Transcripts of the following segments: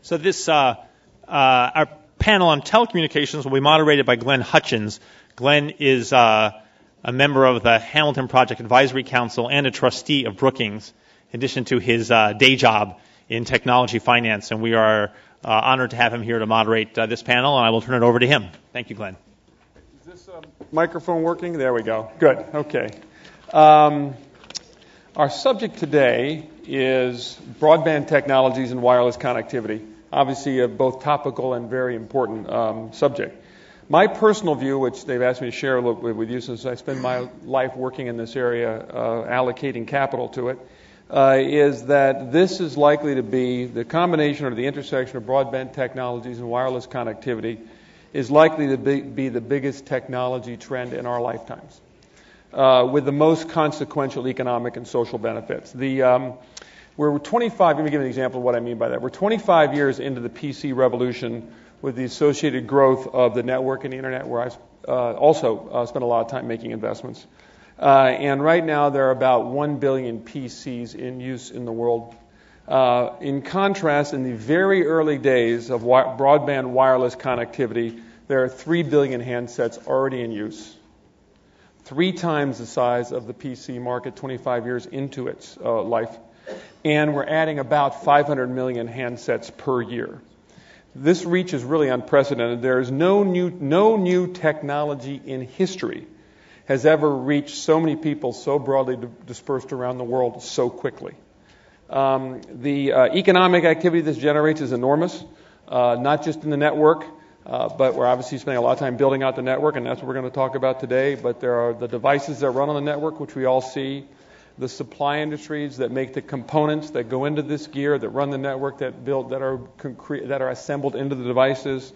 So our panel on telecommunications will be moderated by Glenn Hutchins. Glenn is a member of the Hamilton Project Advisory Council and a trustee of Brookings, in addition to his day job in technology finance. And we are honored to have him here to moderate this panel, and I will turn it over to him. Thank you, Glenn. Is this microphone working? There we go. Good. Okay. Our subject today is broadband technologies and wireless connectivity. Obviously, both topical and very important subject. My personal view, which they've asked me to share a little bit with you since I spend my life working in this area, allocating capital to it, is that this is likely to be the combination or the intersection of broadband technologies and wireless connectivity is likely to be the biggest technology trend in our lifetimes, with the most consequential economic and social benefits. We're 25, let me give you an example of what I mean by that. We're 25 years into the PC revolution with the associated growth of the network and the internet, where I've also spent a lot of time making investments. And right now there are about 1 billion PCs in use in the world. In contrast, in the very early days of broadband wireless connectivity, there are 3 billion handsets already in use. 3 times the size of the PC market 25 years into its life. And we're adding about 500 million handsets per year. This reach is really unprecedented. There is no new technology in history has ever reached so many people so broadly dispersed around the world so quickly. The economic activity this generates is enormous, not just in the network, but we're obviously spending a lot of time building out the network, and that's what we're going to talk about today. But there are the devices that run on the network, which we all see, the supply industries that make the components that go into this gear, that run the network, that are assembled into the devices,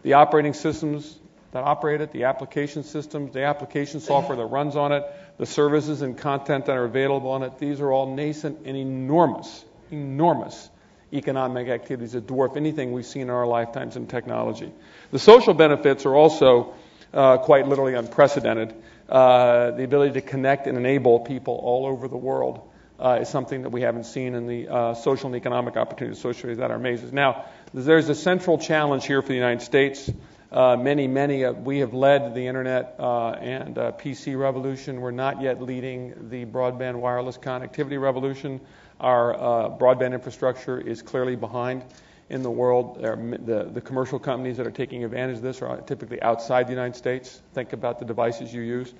the operating systems that operate it, the application systems, the application software that runs on it, the services and content that are available on it. These are all nascent and enormous economic activities that dwarf anything we've seen in our lifetimes in technology. The social benefits are also quite literally unprecedented. The ability to connect and enable people all over the world is something that we haven't seen in the social and economic opportunities associated with that are amazing. Now, there's a central challenge here for the United States. We have led the internet and PC revolution. We're not yet leading the broadband wireless connectivity revolution. Our broadband infrastructure is clearly behind in the world. The commercial companies that are taking advantage of this are typically outside the United States. Think about the devices you use.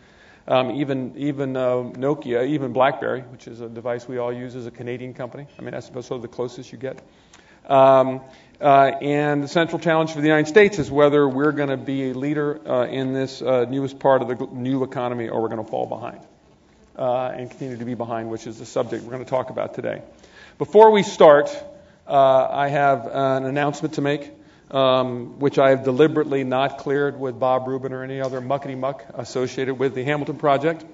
Even Nokia, even BlackBerry, which is a device we all use, is a Canadian company. I mean, that's sort of the closest you get. And the central challenge for the United States is whether we're going to be a leader in this newest part of the new economy, or we're going to fall behind and continue to be behind, which is the subject we're going to talk about today. Before we start, I have an announcement to make, which I have deliberately not cleared with Bob Rubin or any other muckety-muck associated with the Hamilton Project.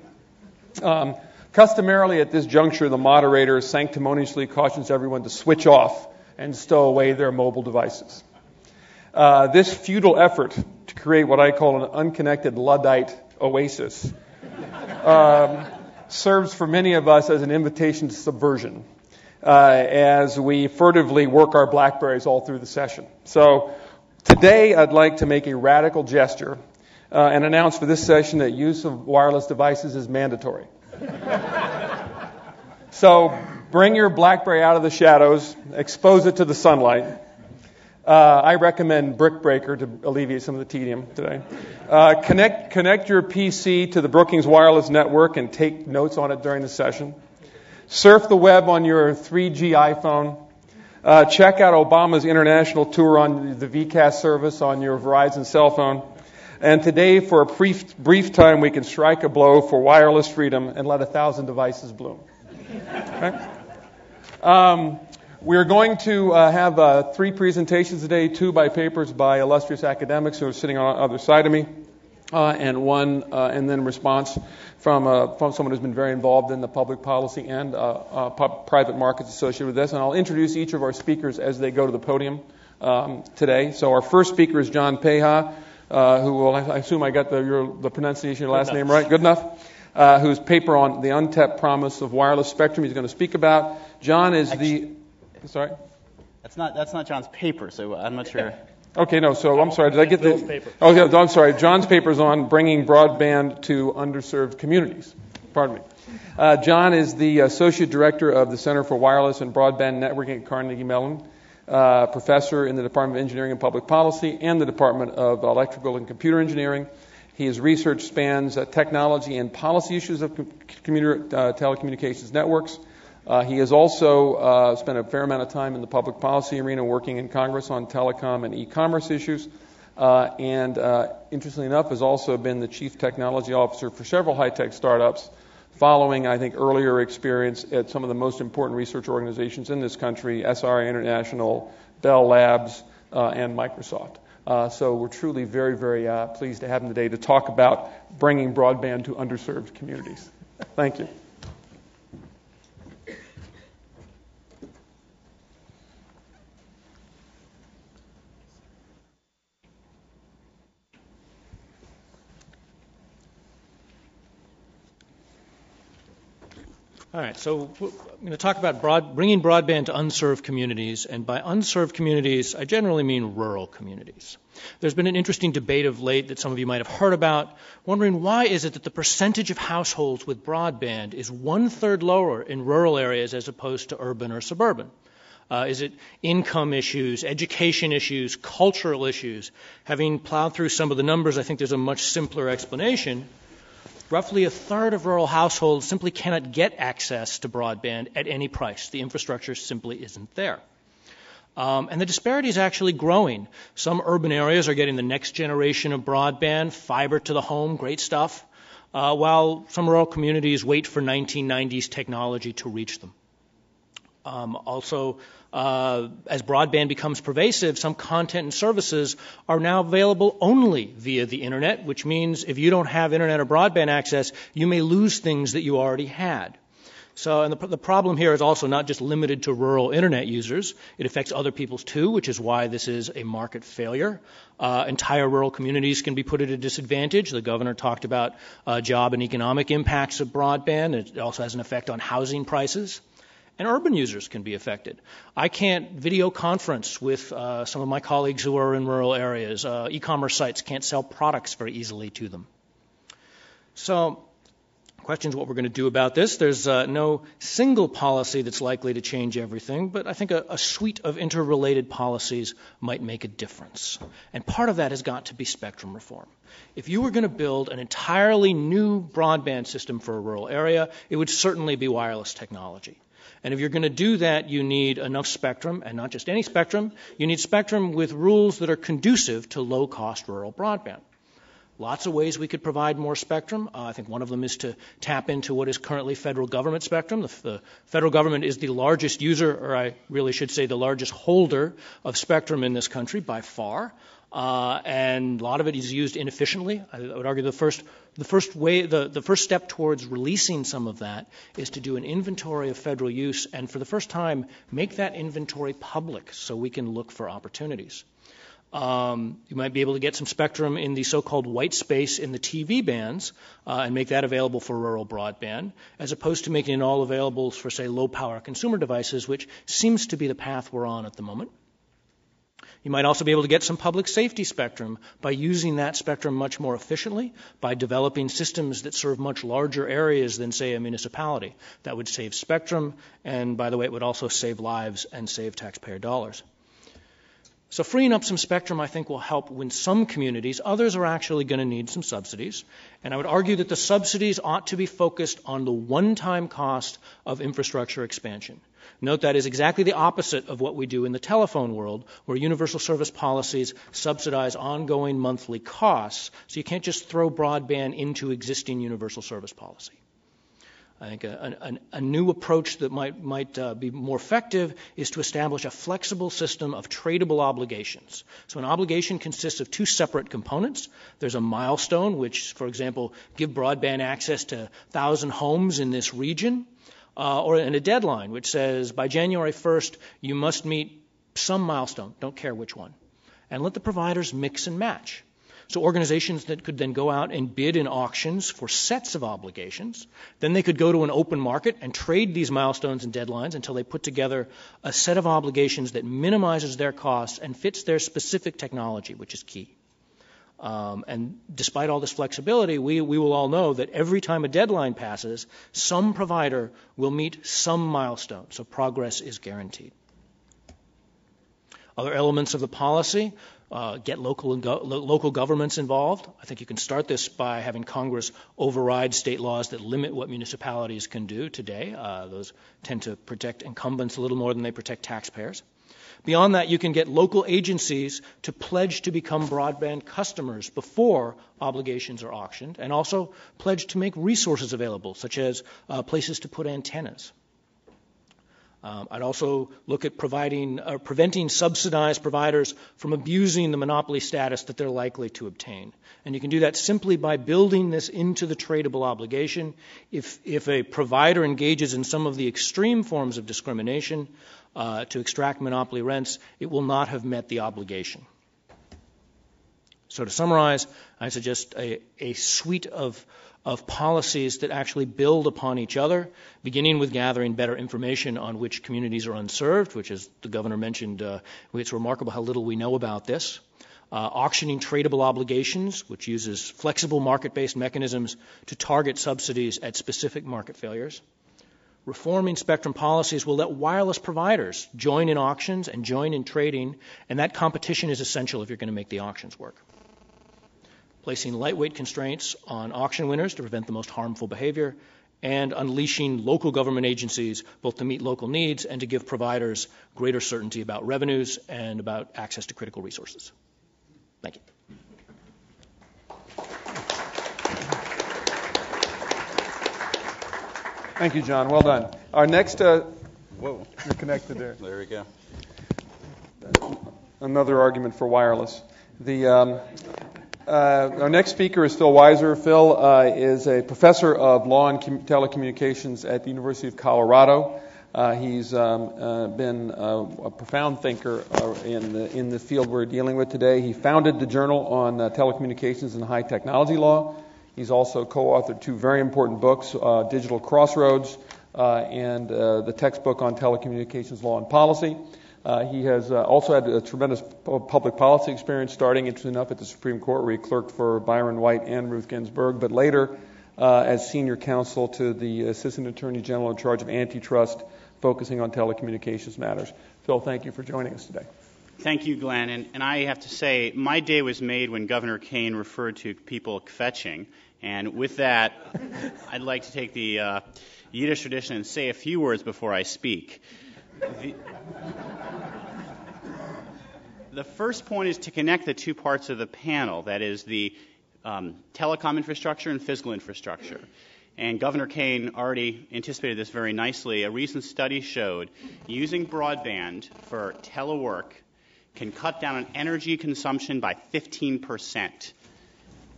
Customarily at this juncture, the moderator sanctimoniously cautions everyone to switch off and stow away their mobile devices. This futile effort to create what I call an unconnected Luddite oasis serves for many of us as an invitation to subversion as we furtively work our BlackBerries all through the session. So today I'd like to make a radical gesture and announce for this session that use of wireless devices is mandatory. So bring your BlackBerry out of the shadows, expose it to the sunlight. I recommend Brick Breaker to alleviate some of the tedium today. Connect your PC to the Brookings wireless network and take notes on it during the session. Surf the web on your 3G iPhone. Check out Obama's international tour on the VCast service on your Verizon cell phone. And today, for a brief time, we can strike a blow for wireless freedom and let 1,000 devices bloom. Okay? We're going to have 3 presentations today, 2 by papers by illustrious academics who are sitting on the other side of me, and one, and then response from someone who's been very involved in the public policy and private markets associated with this. And I'll introduce each of our speakers as they go to the podium today. So our first speaker is John Peha, who will, I assume I got the pronunciation of your last name right, good enough, whose paper on the untapped promise of wireless spectrum he's going to speak about. John is Sorry? That's not John's paper, so I'm not sure. Okay, no, so I'm sorry, did I get Bill's the... paper. Oh, yeah, I'm sorry. John's paper's on bringing broadband to underserved communities. Pardon me. John is the Associate Director of the Center for Wireless and Broadband Networking at Carnegie Mellon, professor in the Department of Engineering and Public Policy and the Department of Electrical and Computer Engineering. His research spans technology and policy issues of telecommunications networks. He has also spent a fair amount of time in the public policy arena working in Congress on telecom and e-commerce issues. And interestingly enough, has also been the chief technology officer for several high-tech startups, following, I think, earlier experience at some of the most important research organizations in this country, SRI International, Bell Labs, and Microsoft. So we're truly very, very pleased to have him today to talk about bringing broadband to underserved communities. Thank you. All right, so I'm going to talk about bringing broadband to unserved communities, and by unserved communities, I generally mean rural communities. There's been an interesting debate of late that some of you might have heard about, wondering why is it that the percentage of households with broadband is 1/3 lower in rural areas as opposed to urban or suburban? Is it income issues, education issues, cultural issues? Having plowed through some of the numbers, I think there's a much simpler explanation. Roughly 1/3 of rural households simply cannot get access to broadband at any price. The infrastructure simply isn't there. And the disparity is actually growing. Some urban areas are getting the next generation of broadband, fiber to the home, great stuff, while some rural communities wait for 1990s technology to reach them. As broadband becomes pervasive, some content and services are now available only via the internet, which means if you don't have internet or broadband access, you may lose things that you already had. So, and the problem here is also not just limited to rural internet users. It affects other people's too, which is why this is a market failure. Entire rural communities can be put at a disadvantage. The governor talked about job and economic impacts of broadband. It also has an effect on housing prices. And urban users can be affected. I can't video conference with some of my colleagues who are in rural areas. E-commerce sites can't sell products very easily to them. So, the question is what we're going to do about this. There's no single policy that's likely to change everything, but I think a suite of interrelated policies might make a difference. And part of that has got to be spectrum reform. If you were going to build an entirely new broadband system for a rural area, it would certainly be wireless technology. And if you're going to do that, you need enough spectrum, and not just any spectrum. You need spectrum with rules that are conducive to low-cost rural broadband. Lots of ways we could provide more spectrum. I think one of them is to tap into what is currently federal government spectrum. The federal government is the largest user, or I really should say the largest holder of spectrum in this country by far. And a lot of it is used inefficiently. I would argue the first step towards releasing some of that is to do an inventory of federal use, and for the first time, make that inventory public so we can look for opportunities. You might be able to get some spectrum in the so-called white space in the TV bands and make that available for rural broadband, as opposed to making it all available for, say, low-power consumer devices, which seems to be the path we're on at the moment. You might also be able to get some public safety spectrum by using that spectrum much more efficiently, by developing systems that serve much larger areas than, say, a municipality. That would save spectrum, and by the way, it would also save lives and save taxpayer dollars. So freeing up some spectrum, I think, will help win some communities. Others are actually going to need some subsidies. And I would argue that the subsidies ought to be focused on the one-time cost of infrastructure expansion. Note that is exactly the opposite of what we do in the telephone world, where universal service policies subsidize ongoing monthly costs. So you can't just throw broadband into existing universal service policy. I think a new approach that might be more effective is to establish a flexible system of tradable obligations. So an obligation consists of two separate components. There's a milestone, which, for example, give broadband access to 1,000 homes in this region, and a deadline, which says by January 1st, you must meet some milestone, don't care which one, and let the providers mix and match. So organizations that could then go out and bid in auctions for sets of obligations. Then they could go to an open market and trade these milestones and deadlines until they put together a set of obligations that minimizes their costs and fits their specific technology, which is key. And despite all this flexibility, we will all know that every time a deadline passes, some provider will meet some milestone, so progress is guaranteed. Other elements of the policy, get local governments involved. I think you can start this by having Congress override state laws that limit what municipalities can do today. Those tend to protect incumbents a little more than they protect taxpayers. Beyond that, you can get local agencies to pledge to become broadband customers before obligations are auctioned, and also pledge to make resources available, such as places to put antennas. I'd also look at preventing subsidized providers from abusing the monopoly status that they're likely to obtain. And you can do that simply by building this into the tradable obligation. If a provider engages in some of the extreme forms of discrimination to extract monopoly rents, it will not have met the obligation. So to summarize, I suggest a suite of policies that actually build upon each other, beginning with gathering better information on which communities are unserved, which, as the governor mentioned, it's remarkable how little we know about this. Auctioning tradable obligations, which uses flexible market-based mechanisms to target subsidies at specific market failures. Reforming spectrum policies will let wireless providers join in auctions and join in trading, and that competition is essential if you're going to make the auctions work. Placing lightweight constraints on auction winners to prevent the most harmful behavior, and unleashing local government agencies both to meet local needs and to give providers greater certainty about revenues and about access to critical resources. Thank you. Thank you, John. Well done. Our next... Whoa. You're connected there. There we go. Another argument for wireless. Our next speaker is Phil Weiser. Phil is a professor of law and telecommunications at the University of Colorado. He's been a profound thinker in the field we're dealing with today. He founded the Journal on Telecommunications and High Technology Law. He's also co-authored two very important books, Digital Crossroads and the textbook on telecommunications law and policy. He has also had a tremendous public policy experience, starting, interesting enough, at the Supreme Court, where he clerked for Byron White and Ruth Ginsburg, but later as senior counsel to the Assistant Attorney General in charge of antitrust, focusing on telecommunications matters. Phil, thank you for joining us today. Thank you, Glenn. And I have to say, my day was made when Governor Kane referred to people kvetching. And with that, I'd like to take the Yiddish tradition and say a few words before I speak. The first point is to connect the two parts of the panel, that is the telecom infrastructure and physical infrastructure. And Governor Kane already anticipated this very nicely. A recent study showed using broadband for telework can cut down on energy consumption by 15%.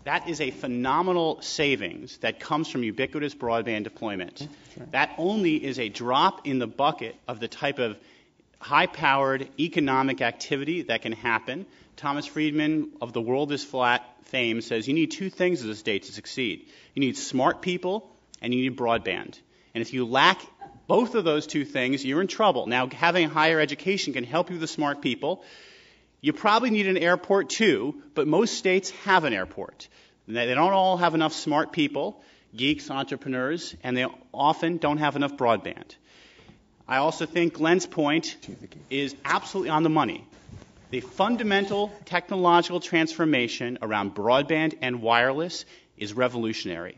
That is a phenomenal savings that comes from ubiquitous broadband deployment. Sure. That only is a drop in the bucket of the type of high-powered economic activity that can happen. Thomas Friedman of the World is Flat fame says you need two things as a state to succeed. You need smart people and you need broadband. And if you lack both of those two things, you're in trouble. Now, having higher education can help you with the smart people. You probably need an airport too, but most states have an airport. They don't all have enough smart people, geeks, entrepreneurs, and they often don't have enough broadband. I also think Glenn's point is absolutely on the money. The fundamental technological transformation around broadband and wireless is revolutionary.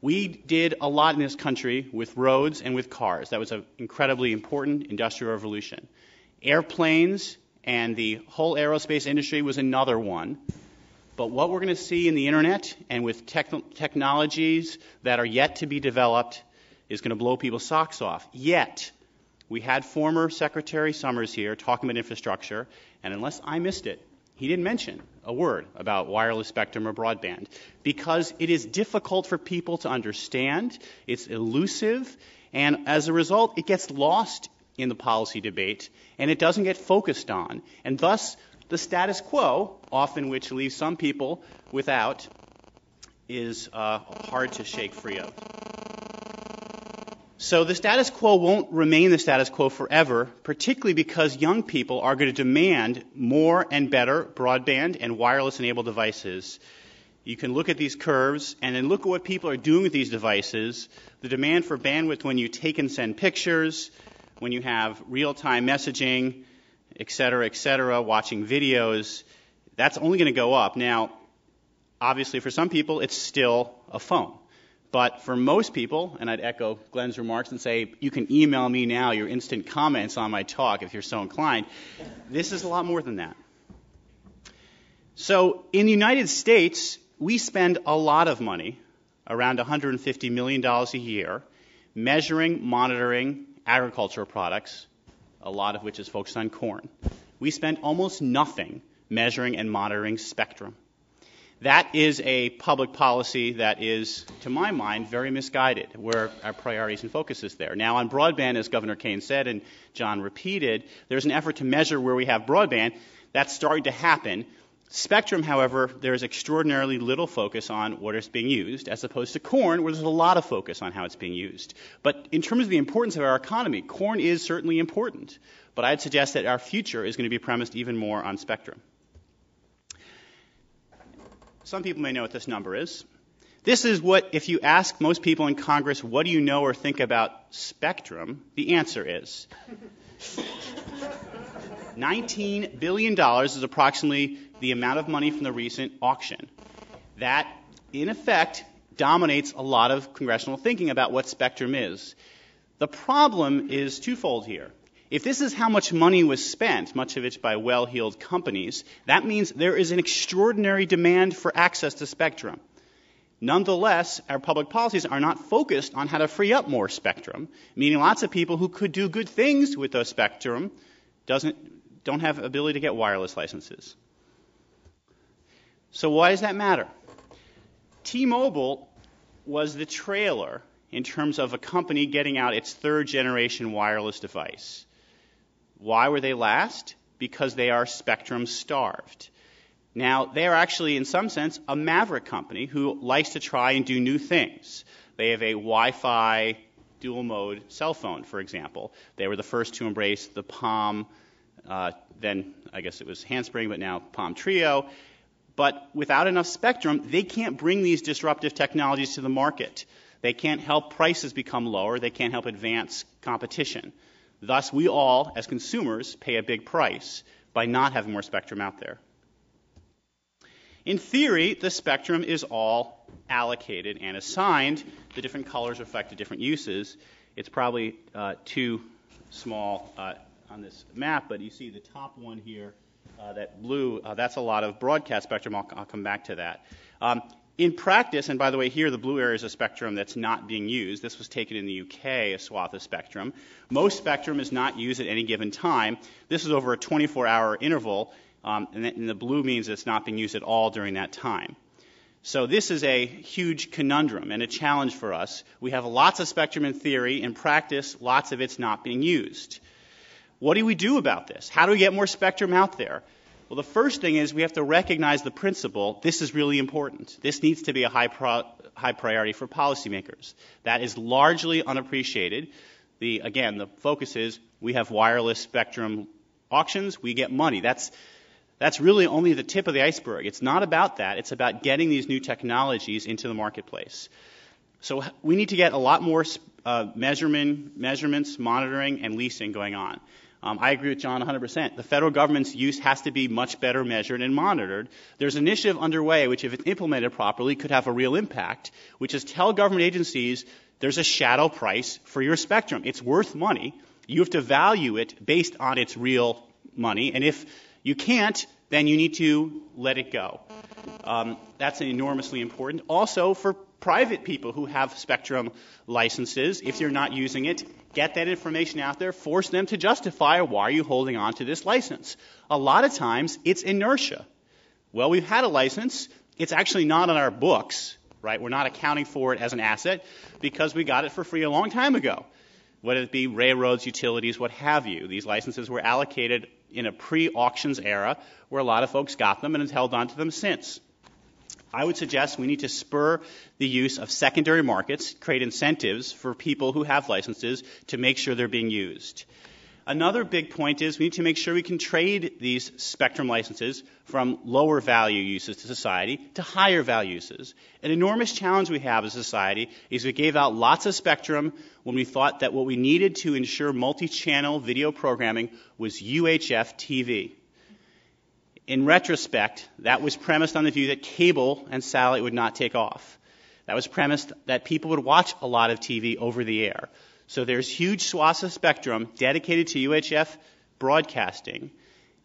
We did a lot in this country with roads and with cars. That was an incredibly important industrial revolution. Airplanes and the whole aerospace industry was another one. But what we're going to see in the internet and with technologies that are yet to be developed is going to blow people's socks off. Yet, we had former Secretary Summers here talking about infrastructure, and unless I missed it, he didn't mention a word about wireless spectrum or broadband because it is difficult for people to understand, it's elusive, and as a result, it gets lost in the policy debate, and it doesn't get focused on. And thus, The status quo, often which leaves some people without, is hard to shake free of. So the status quo won't remain the status quo forever, particularly because young people are going to demand more and better broadband and wireless-enabled devices. You can look at these curves and then look at what people are doing with these devices. The demand for bandwidth when you take and send pictures, when you have real-time messaging, et cetera, watching videos, that's only going to go up. Now, obviously for some people, it's still a phone. But for most people, and I'd echo Glenn's remarks and say, you can email me now your instant comments on my talk if you're so inclined. This is a lot more than that. So in the United States, we spend a lot of money, around $150 million a year, measuring, monitoring agricultural products, a lot of which is focused on corn. We spend almost nothing measuring and monitoring spectrum. That is a public policy that is, to my mind, very misguided, where our priorities and focus is there. Now, on broadband, as Governor Kane said and John repeated, there's an effort to measure where we have broadband. That's starting to happen. Spectrum, however, there is extraordinarily little focus on what is being used, as opposed to corn, where there's a lot of focus on how it's being used. But in terms of the importance of our economy, corn is certainly important. But I'd suggest that our future is going to be premised even more on spectrum. Some people may know what this number is. This is what, if you ask most people in Congress, what do you know or think about spectrum, the answer is. $19 billion is approximately the amount of money from the recent auction. That, in effect, dominates a lot of congressional thinking about what spectrum is. The problem is twofold here. If this is how much money was spent, much of it by well-heeled companies, that means there is an extraordinary demand for access to spectrum. Nonetheless, our public policies are not focused on how to free up more spectrum, meaning lots of people who could do good things with those spectrum don't have ability to get wireless licenses. So why does that matter? T-Mobile was the trailer in terms of a company getting out its third-generation wireless device. Why were they last? Because they are spectrum-starved. Now, they are actually, in some sense, a maverick company who likes to try and do new things. They have a Wi-Fi dual-mode cell phone, for example. They were the first to embrace the Palm, then I guess it was Handspring, but now Palm Trio. But without enough spectrum, they can't bring these disruptive technologies to the market. They can't help prices become lower. They can't help advance competition. Thus, we all, as consumers, pay a big price by not having more spectrum out there. In theory, the spectrum is all allocated and assigned. The different colors reflect the different uses. It's probably too small on this map, but you see the top one here, that blue, that's a lot of broadcast spectrum. I'll come back to that. In practice, and by the way, here the blue area is a spectrum that's not being used. This was taken in the UK, a swath of spectrum. Most spectrum is not used at any given time. This is over a 24-hour interval, and the blue means it's not being used at all during that time. So this is a huge conundrum and a challenge for us. We have lots of spectrum in theory. In practice, lots of it's not being used. What do we do about this? How do we get more spectrum out there? Well, the first thing is we have to recognize the principle, this is really important. This needs to be a high priority for policymakers. That is largely unappreciated. Again, the focus is we have wireless spectrum auctions, we get money. That's really only the tip of the iceberg. It's not about that. It's about getting these new technologies into the marketplace. So we need to get a lot more measurements, monitoring, and leasing going on. I agree with John 100%. The federal government's use has to be much better measured and monitored. There's an initiative underway which, if it's implemented properly, could have a real impact, which is tell government agencies there's a shadow price for your spectrum. It's worth money. You have to value it based on its real money, and if you can't, then you need to let it go. That's enormously important. Also, for private people who have spectrum licenses, if you're not using it, get that information out there, force them to justify why are you holding on to this license. A lot of times, it's inertia. Well, we've had a license. It's actually not on our books, right? We're not accounting for it as an asset because we got it for free a long time ago. Whether it be railroads, utilities, what have you. These licenses were allocated in a pre-auctions era where a lot of folks got them and have held on to them since. I would suggest we need to spur the use of secondary markets, create incentives for people who have licenses to make sure they're being used. Another big point is we need to make sure we can trade these spectrum licenses from lower value uses to society to higher value uses. An enormous challenge we have as a society is we gave out lots of spectrum when we thought that what we needed to ensure multi-channel video programming was UHF TV. In retrospect, that was premised on the view that cable and satellite would not take off. That was premised that people would watch a lot of TV over the air. So there's huge swaths of spectrum dedicated to UHF broadcasting.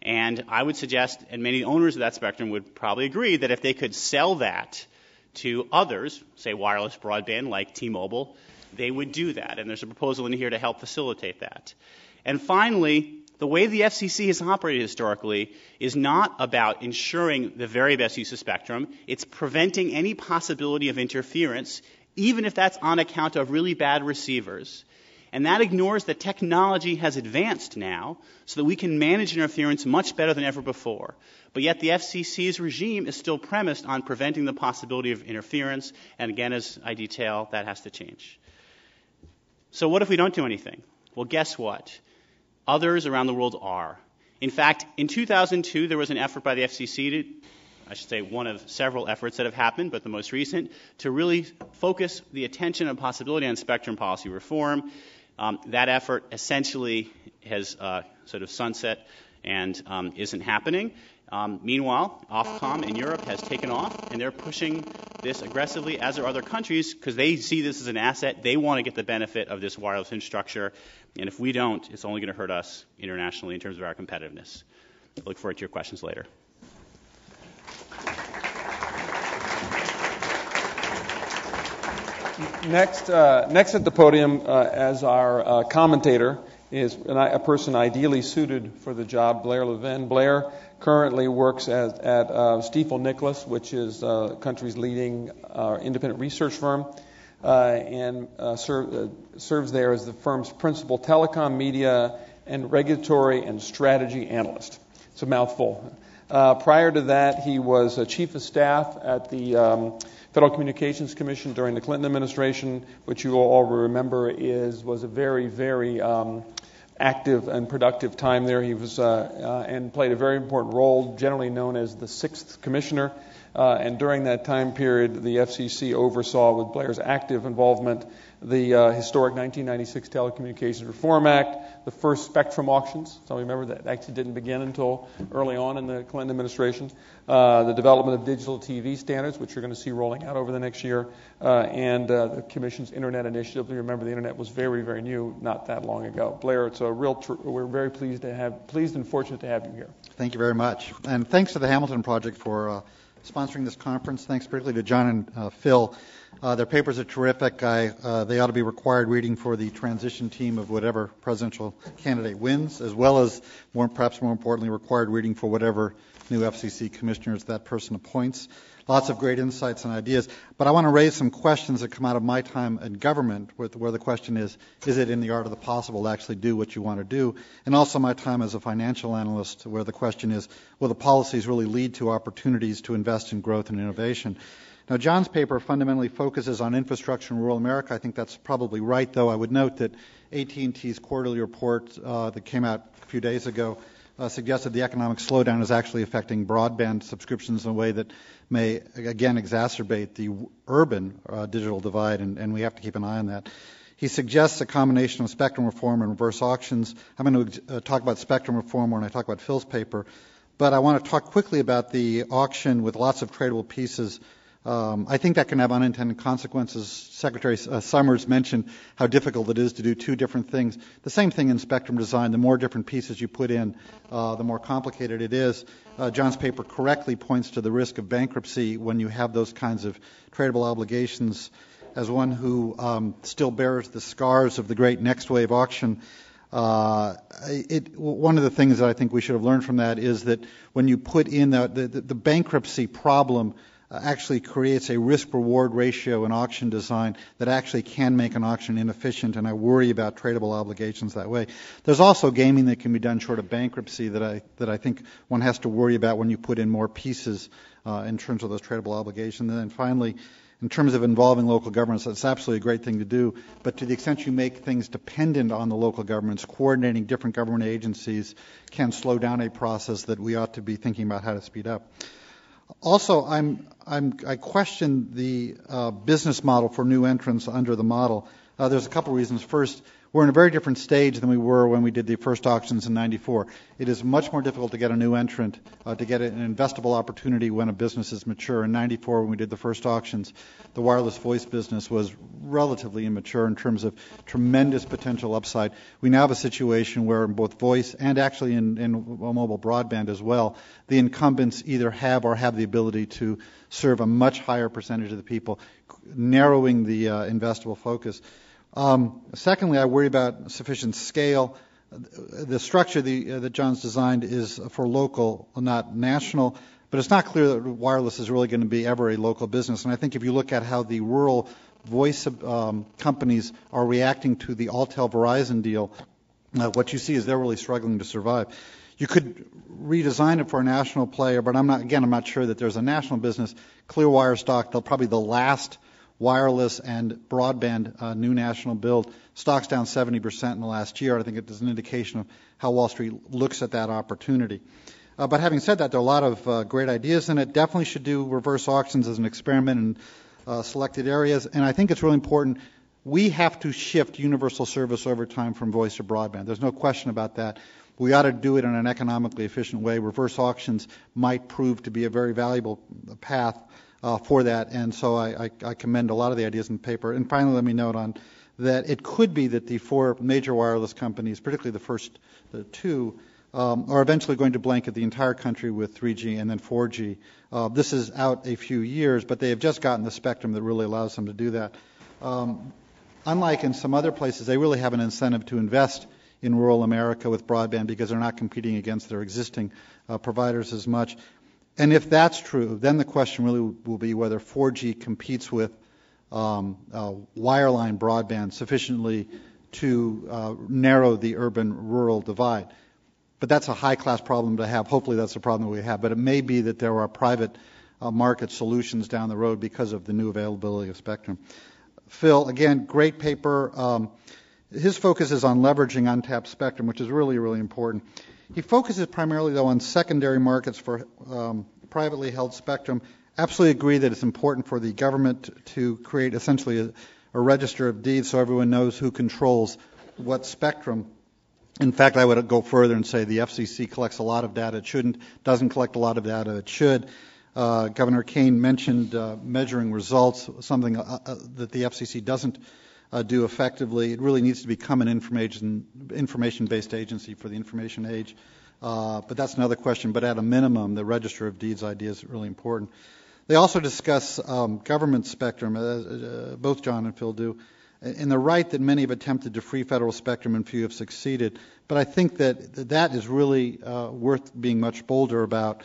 And I would suggest, and many owners of that spectrum would probably agree, that if they could sell that to others, say wireless broadband like T-Mobile, they would do that. And there's a proposal in here to help facilitate that. And finally, the way the FCC has operated historically is not about ensuring the very best use of spectrum. It's preventing any possibility of interference, even if that's on account of really bad receivers. And that ignores that technology has advanced now so that we can manage interference much better than ever before. But yet the FCC's regime is still premised on preventing the possibility of interference. And again, as I detail, that has to change. So what if we don't do anything? Well, guess what? Others around the world are. In fact, in 2002, there was an effort by the FCC one of several efforts that have happened, but the most recent, to really focus the attention and possibility on spectrum policy reform. That effort essentially has sort of sunset and isn't happening. Meanwhile, Ofcom in Europe has taken off, and they're pushing this aggressively, as are other countries, because they see this as an asset. They want to get the benefit of this wireless infrastructure, and if we don't, it's only going to hurt us internationally in terms of our competitiveness. I look forward to your questions later. Next at the podium as our commentator is a person ideally suited for the job, Blair Levin. Blair currently works at Stifel Nicholas, which is the country's leading independent research firm, and serves there as the firm's principal telecom, media, and regulatory and strategy analyst. It's a mouthful. Prior to that, he was a chief of staff at the Federal Communications Commission during the Clinton administration, which you all remember was a very, very active and productive time there. He was and played a very important role, generally known as the sixth commissioner. And during that time period, the FCC oversaw, with Blair's active involvement, the historic 1996 Telecommunications Reform Act, the first spectrum auctions. So remember that actually didn't begin until early on in the Clinton administration. The development of digital TV standards, which you're going to see rolling out over the next year, and the Commission's Internet initiative. Remember, the Internet was very, very new not that long ago. Blair, it's a real. We're very pleased and fortunate to have you here. Thank you very much, and thanks to the Hamilton Project for sponsoring this conference. Thanks particularly to John and Phil. Their papers are terrific. They ought to be required reading for the transition team of whatever presidential candidate wins, as well as, perhaps more importantly, required reading for whatever new FCC commissioners that person appoints. Lots of great insights and ideas. But I want to raise some questions that come out of my time in government, where the question is it in the art of the possible to actually do what you want to do? And also my time as a financial analyst, where the question is, will the policies really lead to opportunities to invest in growth and innovation? Now, John's paper fundamentally focuses on infrastructure in rural America. I think that's probably right, though. I would note that AT&T's quarterly report that came out a few days ago suggested the economic slowdown is actually affecting broadband subscriptions in a way that may, again, exacerbate the urban digital divide, and we have to keep an eye on that. He suggests a combination of spectrum reform and reverse auctions. I'm going to talk about spectrum reform when I talk about Phil's paper, but I want to talk quickly about the auction with lots of tradable pieces. I think that can have unintended consequences. Secretary Summers mentioned how difficult it is to do two different things. The same thing in spectrum design. The more different pieces you put in, the more complicated it is. John's paper correctly points to the risk of bankruptcy when you have those kinds of tradable obligations. As one who still bears the scars of the great next wave auction, one of the things that I think we should have learned from that is that when you put in the bankruptcy problem, actually creates a risk-reward ratio in auction design that actually can make an auction inefficient, and I worry about tradable obligations that way. There's also gaming that can be done short of bankruptcy that I think one has to worry about when you put in more pieces in terms of those tradable obligations. And then finally, in terms of involving local governments, that's absolutely a great thing to do, but to the extent you make things dependent on the local governments, coordinating different government agencies can slow down a process that we ought to be thinking about how to speed up. Also, I question the business model for new entrants under the model. There's a couple reasons. First, we're in a very different stage than we were when we did the first auctions in '94. It is much more difficult to get a new entrant, to get an investable opportunity when a business is mature. In '94, when we did the first auctions, the wireless voice business was relatively immature in terms of tremendous potential upside. We now have a situation where in both voice and actually in mobile broadband as well, the incumbents either have or have the ability to serve a much higher percentage of the people, narrowing the investable focus. Secondly, I worry about sufficient scale. The structure that John's designed is for local, not national, but it's not clear that wireless is really going to be ever a local business. And I think if you look at how the rural voice companies are reacting to the Alltel Verizon deal, what you see is they're really struggling to survive. You could redesign it for a national player, but I'm not sure that there's a national business. Clearwire stock, probably the last wireless and broadband new national build. Stock's down 70% in the last year. I think it is an indication of how Wall Street looks at that opportunity. But having said that, there are a lot of great ideas in it. Definitely should do reverse auctions as an experiment in selected areas. And I think it's really important. We have to shift universal service over time from voice to broadband. There's no question about that. We ought to do it in an economically efficient way. Reverse auctions might prove to be a very valuable path for that, and so I commend a lot of the ideas in the paper. And finally, let me note on that it could be that the four major wireless companies, particularly the first two, are eventually going to blanket the entire country with 3G and then 4G. This is out a few years, but they have just gotten the spectrum that really allows them to do that. Unlike in some other places, they really have an incentive to invest in rural America with broadband because they're not competing against their existing providers as much. And if that's true, then the question really will be whether 4G competes with wireline broadband sufficiently to narrow the urban-rural divide. But that's a high-class problem to have. Hopefully that's the problem that we have. But it may be that there are private market solutions down the road because of the new availability of spectrum. Phil, again, great paper. His focus is on leveraging untapped spectrum, which is really, really important. He focuses primarily, though, on secondary markets for privately held spectrum. Absolutely agree that it's important for the government to create essentially a register of deeds so everyone knows who controls what spectrum. In fact, I would go further and say the FCC collects a lot of data it shouldn't, doesn't collect a lot of data it should. Governor Kane mentioned measuring results, something that the FCC doesn't do effectively. It really needs to become an information-based agency for the information age. But that's another question. But at a minimum, the Register of Deeds idea is really important. They also discuss government spectrum, both John and Phil do, and the right that many have attempted to free federal spectrum and few have succeeded. But I think that is really worth being much bolder about.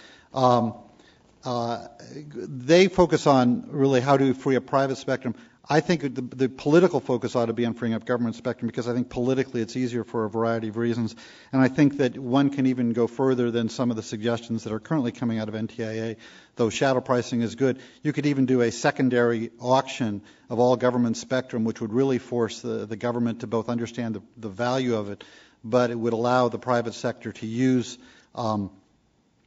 They focus on really how to free up private spectrum. I think the political focus ought to be on freeing up government spectrum because I think politically it's easier for a variety of reasons. And I think that one can even go further than some of the suggestions that are currently coming out of NTIA, though shadow pricing is good. You could even do a secondary auction of all government spectrum, which would really force the government to both understand the value of it, but it would allow the private sector to use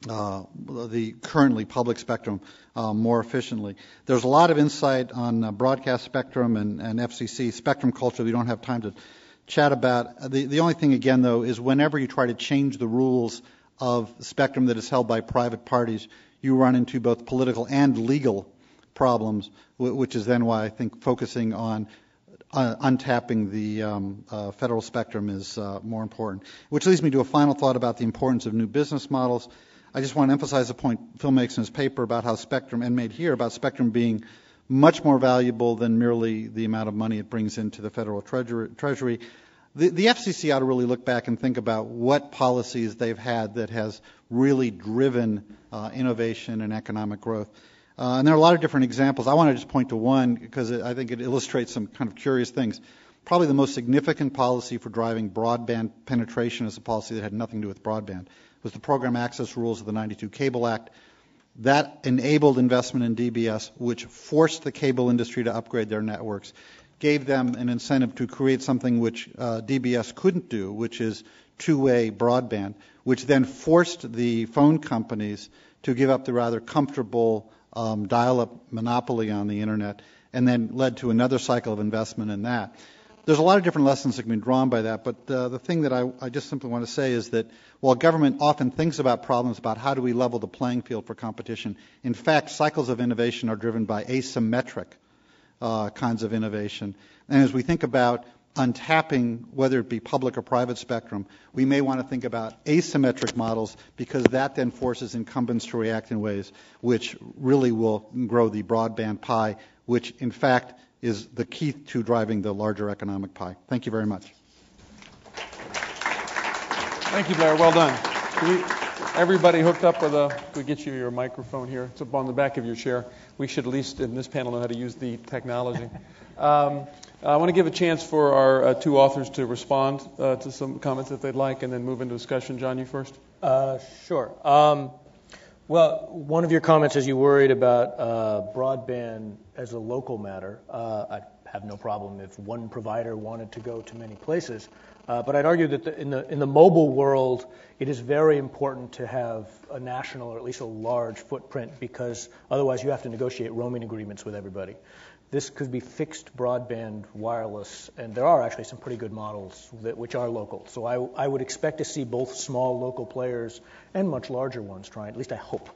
the currently public spectrum more efficiently. There's a lot of insight on broadcast spectrum and FCC spectrum culture we don't have time to chat about. The only thing, again, though, is whenever you try to change the rules of spectrum that is held by private parties, you run into both political and legal problems, which is then why I think focusing on untapping the federal spectrum is more important. Which leads me to a final thought about the importance of new business models. I just want to emphasize the point Phil makes in his paper about how spectrum, and made here, about spectrum being much more valuable than merely the amount of money it brings into the federal treasury. The FCC ought to really look back and think about what policies they've had that has really driven innovation and economic growth. And there are a lot of different examples. I want to just point to one because I think it illustrates some kind of curious things. Probably the most significant policy for driving broadband penetration as a policy that had nothing to do with broadband was the Program Access Rules of the 92 Cable Act. That enabled investment in DBS, which forced the cable industry to upgrade their networks, gave them an incentive to create something which DBS couldn't do, which is two-way broadband, which then forced the phone companies to give up the rather comfortable dial-up monopoly on the internet, and then led to another cycle of investment in that. There's a lot of different lessons that can be drawn by that, but the thing that I just simply want to say is that while government often thinks about problems about how do we level the playing field for competition, in fact, cycles of innovation are driven by asymmetric kinds of innovation. And as we think about untapping, whether it be public or private spectrum, we may want to think about asymmetric models because that then forces incumbents to react in ways which really will grow the broadband pie, which in fact is the key to driving the larger economic pie. Thank you very much. Thank you, Blair. Well done. Everybody hooked up with could we get you your microphone here? It's up on the back of your chair. We should at least in this panel know how to use the technology. I want to give a chance for our two authors to respond to some comments if they'd like, and then move into discussion. John, you first. Sure. Well, one of your comments is you worried about broadband as a local matter. I have no problem if one provider wanted to go to many places. But I'd argue that in the mobile world, it is very important to have a national or at least a large footprint because otherwise you have to negotiate roaming agreements with everybody. This could be fixed broadband wireless, and there are actually some pretty good models which are local. So I would expect to see both small local players and much larger ones trying, at least I hope,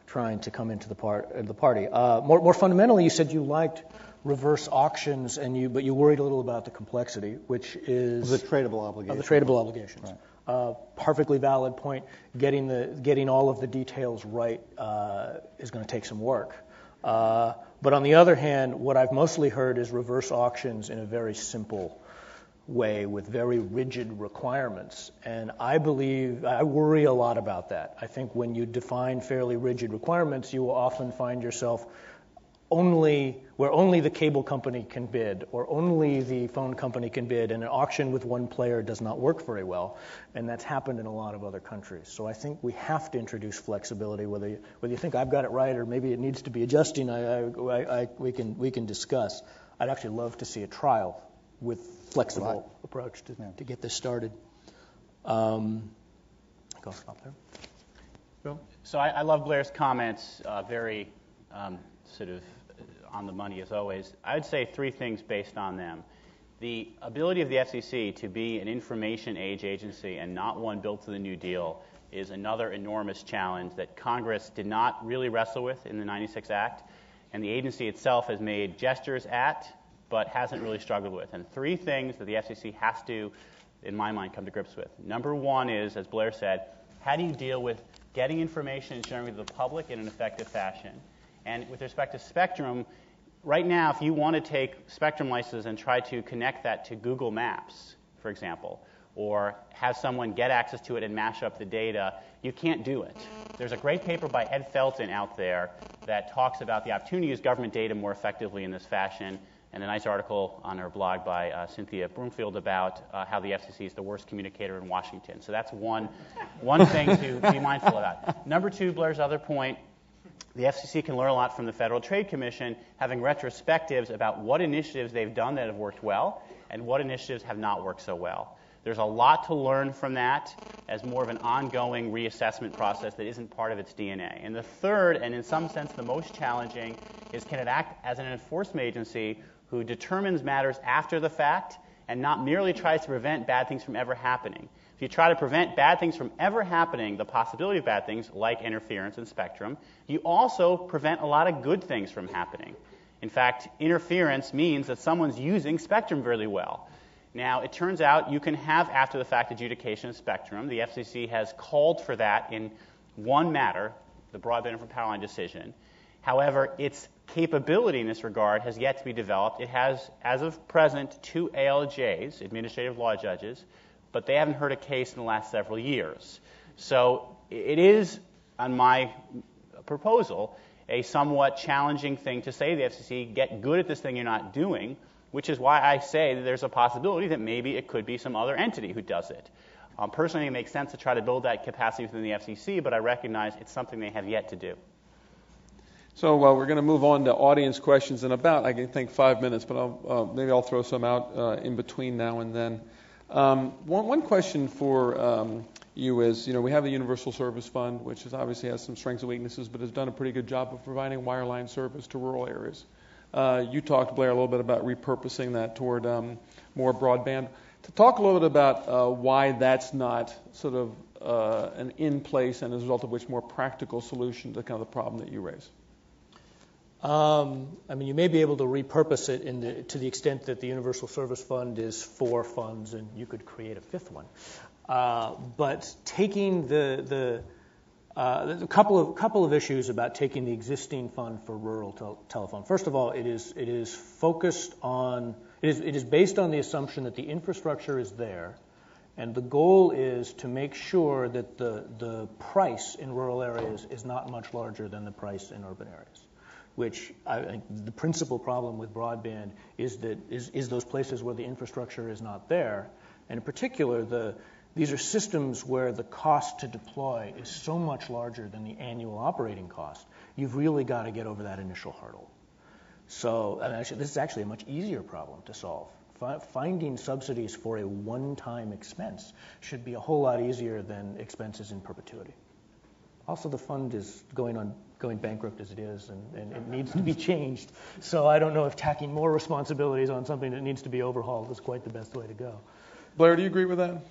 trying to come into the party. More fundamentally, you said you liked reverse auctions, but you worried a little about the complexity, which is the tradable obligation. Of the tradable obligations. Right. Perfectly valid point. Getting all of the details right is going to take some work. But on the other hand, what I've mostly heard is reverse auctions in a very simple way with very rigid requirements. And I worry a lot about that. I think when you define fairly rigid requirements, you will often find yourself where only the cable company can bid or only the phone company can bid, and an auction with one player does not work very well, and that's happened in a lot of other countries. So I think we have to introduce flexibility, whether you think I've got it right or maybe it needs to be adjusting, we can discuss. I'd actually love to see a trial with flexible approach to get this started. I'll stop there. Bill? So I love Blair's comments, very sort of on the money as always. I would say three things based on them. The ability of the FCC to be an information age agency and not one built to the New Deal is another enormous challenge that Congress did not really wrestle with in the 96 Act, and the agency itself has made gestures at, but hasn't really struggled with. And three things that the FCC has to, in my mind, come to grips with. Number one is, as Blair said, how do you deal with getting information and sharing with the public in an effective fashion? And with respect to spectrum, right now, if you want to take spectrum licenses and try to connect that to Google Maps, for example, or have someone get access to it and mash up the data, you can't do it. There's a great paper by Ed Felton out there that talks about the opportunity to use government data more effectively in this fashion, and a nice article on her blog by Cynthia Broomfield about how the FCC is the worst communicator in Washington. So that's one thing to be mindful about. Number two, Blair's other point, the FCC can learn a lot from the Federal Trade Commission, having retrospectives about what initiatives they've done that have worked well and what initiatives have not worked so well. There's a lot to learn from that as more of an ongoing reassessment process that isn't part of its DNA. And the third, and in some sense the most challenging, is can it act as an enforcement agency who determines matters after the fact and not merely tries to prevent bad things from ever happening. If you try to prevent bad things from ever happening, the possibility of bad things like interference and spectrum, you also prevent a lot of good things from happening. In fact, interference means that someone's using spectrum really well. Now, it turns out you can have after-the-fact adjudication of spectrum. The FCC has called for that in one matter, the broadband for power line decision. However, its capability in this regard has yet to be developed. It has, as of present, 2 ALJs, administrative law judges, but they haven't heard a case in the last several years. So it is, on my proposal, a somewhat challenging thing to say to the FCC, get good at this thing you're not doing, which is why I say that there's a possibility that maybe it could be some other entity who does it. Personally, it makes sense to try to build that capacity within the FCC, but I recognize it's something they have yet to do. So we're going to move on to audience questions in about, I think, 5 minutes, but maybe I'll throw some out in between now and then. One question for you is, we have the Universal Service Fund, which obviously has some strengths and weaknesses, but has done a pretty good job of providing wireline service to rural areas. You talked, Blair, a little bit about repurposing that toward more broadband. To talk a little bit about why that's not sort of an in place and as a result of which more practical solution to kind of the problem that you raise. You may be able to repurpose it to the extent that the Universal Service Fund is 4 funds, and you could create a 5th one. But taking a couple of issues about taking the existing fund for rural telephone. First of all, it is focused on it is based on the assumption that the infrastructure is there, and the goal is to make sure that the price in rural areas is not much larger than the price in urban areas. Which I think the principal problem with broadband is those places where the infrastructure is not there, and in particular these are systems where the cost to deploy is so much larger than the annual operating cost. You've really got to get over that initial hurdle. So this is actually a much easier problem to solve. Finding subsidies for a one-time expense should be a whole lot easier than expenses in perpetuity. Also, the fund is going bankrupt as it is, and it needs to be changed. So I don't know if tacking more responsibilities on something that needs to be overhauled is quite the best way to go. Blair, do you agree with that?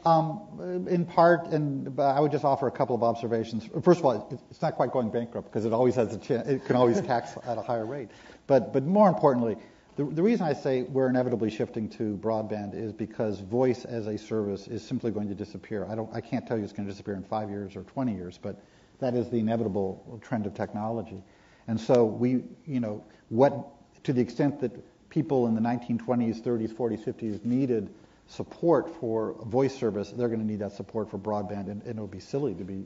In part, but I would just offer a couple of observations. First of all, it's not quite going bankrupt because it always has it can always tax at a higher rate. But more importantly, the reason I say we're inevitably shifting to broadband is because voice as a service is simply going to disappear. I can't tell you it's going to disappear in 5 years or 20 years, but that is the inevitable trend of technology. And so to the extent that people in the 1920s, 30s, 40s, 50s needed support for voice service, they're going to need that support for broadband, and it would be silly to be